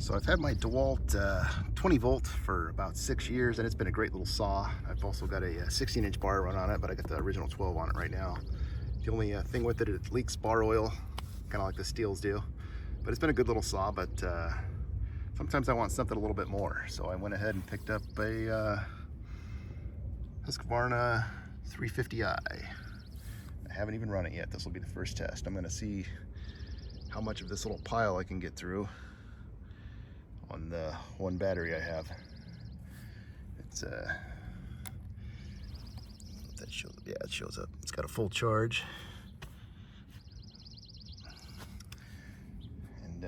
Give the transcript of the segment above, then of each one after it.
So I've had my Dewalt 20 volt for about 6 years, and it's been a great little saw. I've also got a 16-inch bar run on it, but I got the original 12 on it right now. The only thing with it, it leaks bar oil, kind of like the Stihls do. But it's been a good little saw, but sometimes I want something a little bit more. So I went ahead and picked up a Husqvarna 350i. I haven't even run it yet. This will be the first test. I'm going to see how much of this little pile I can get through on the one battery I have. It's that shows, yeah, it shows up. It's got a full charge, and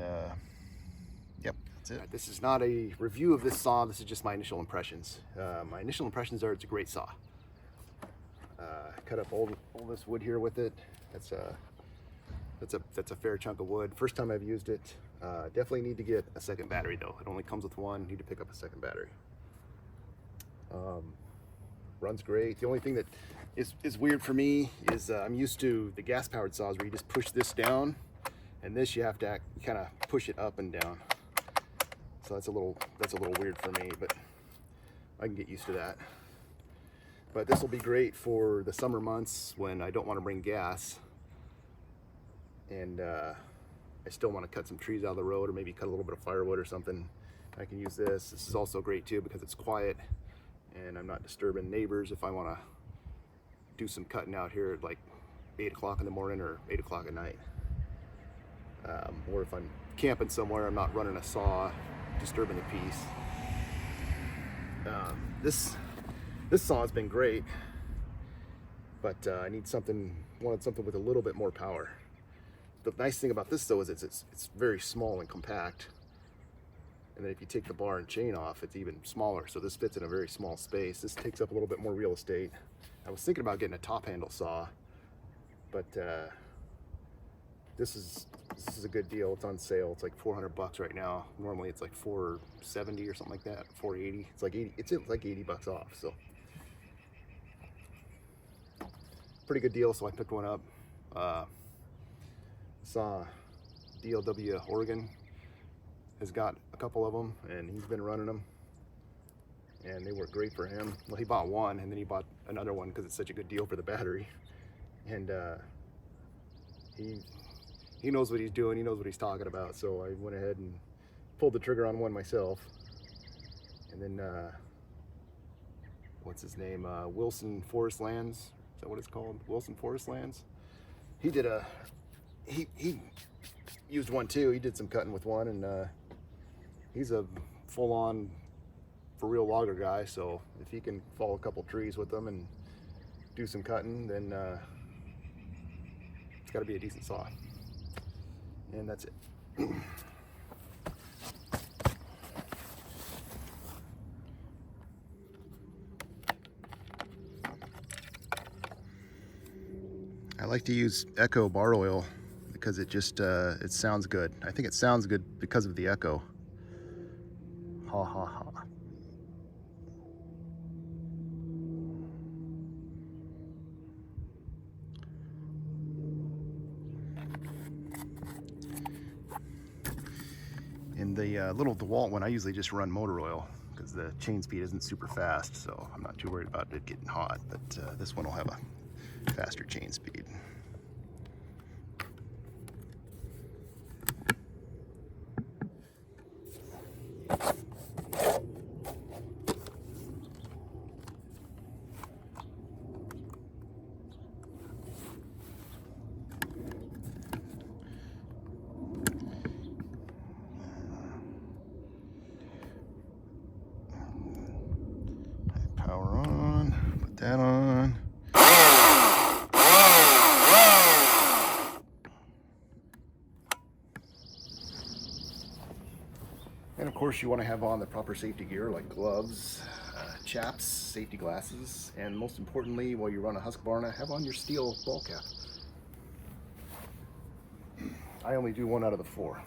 yep, that's it. This is not a review of this saw. This is just my initial impressions. My initial impressions are it's a great saw. Cut up all this wood here with it. That's a fair chunk of wood. First time I've used it. Definitely need to get a second battery though. It only comes with one. Need to pick up a second battery. Runs great. The only thing that is weird for me is I'm used to the gas powered saws where you just push this down, and this you have to kind of push it up and down. So that's a little weird for me, but I can get used to that. But this will be great for the summer months when I don't want to bring gas, and I still want to cut some trees out of the road, or maybe cut a little bit of firewood or something. I can use this. This is also great too because it's quiet and I'm not disturbing neighbors if I want to do some cutting out here at like 8 o'clock in the morning or 8 o'clock at night. Or if I'm camping somewhere, I'm not running a saw, disturbing the peace. This saw has been great, but I wanted something with a little bit more power. The nice thing about this though is it's very small and compact, and then if you take the bar and chain off, it's even smaller. So this fits in a very small space. This takes up a little bit more real estate. I was thinking about getting a top handle saw, but this is a good deal. It's on sale. It's like $400 right now. Normally it's like $470 or something like that, $480. It's like 80. It's like $80 off. So pretty good deal. So I picked one up. Saw DLWoregon has got a couple of them, and he's been running them, and they work great for him. Well, he bought one, and then he bought another one because it's such a good deal for the battery, and he knows what he's doing. He knows what he's talking about. So I went ahead and pulled the trigger on one myself, and then what's his name? Wilson Forest Lands. Is that what it's called? Wilson Forest Lands. He did he used one too. He did some cutting with one, and he's a full-on for real logger guy. So if he can fall a couple trees with them and do some cutting, then it's got to be a decent saw. And that's it. I like to use Echo bar oil because it just it sounds good. I think it sounds good because of the echo. Ha ha ha. In the little Dewalt one, I usually just run motor oil because the chain speed isn't super fast, so I'm not too worried about it getting hot. But this one will have a faster chain speed. Power on, put that on. And of course you want to have on the proper safety gear like gloves, chaps, safety glasses, and most importantly, while you run a Husqvarna, have on your Stihl ball cap. I only do one out of the 4.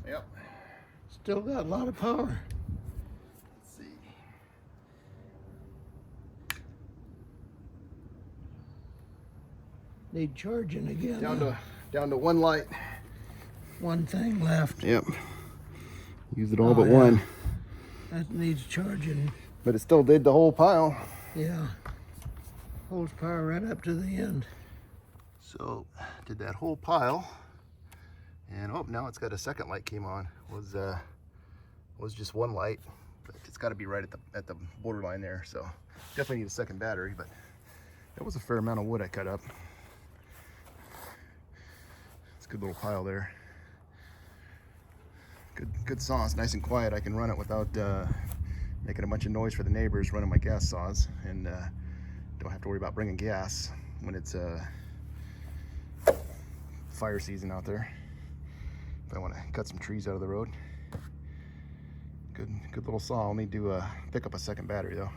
Yep. Still got a lot of power. Let's see. Need charging again. Down to one light. One thing left. Yep. Used it all but one. That needs charging. But it still did the whole pile. Yeah. Holds power right up to the end. So did that whole pile. And oh, now it's got a second light came on. Was just one light, but it's got to be right at the borderline there. So definitely need a second battery. But that was a fair amount of wood I cut up. It's a good little pile there. Good saw. It's nice and quiet. I can run it without making a bunch of noise for the neighbors. Running my gas saws, and don't have to worry about bringing gas when it's fire season out there. If I want to cut some trees out of the road. Good little saw. I'll need to pick up a second battery though.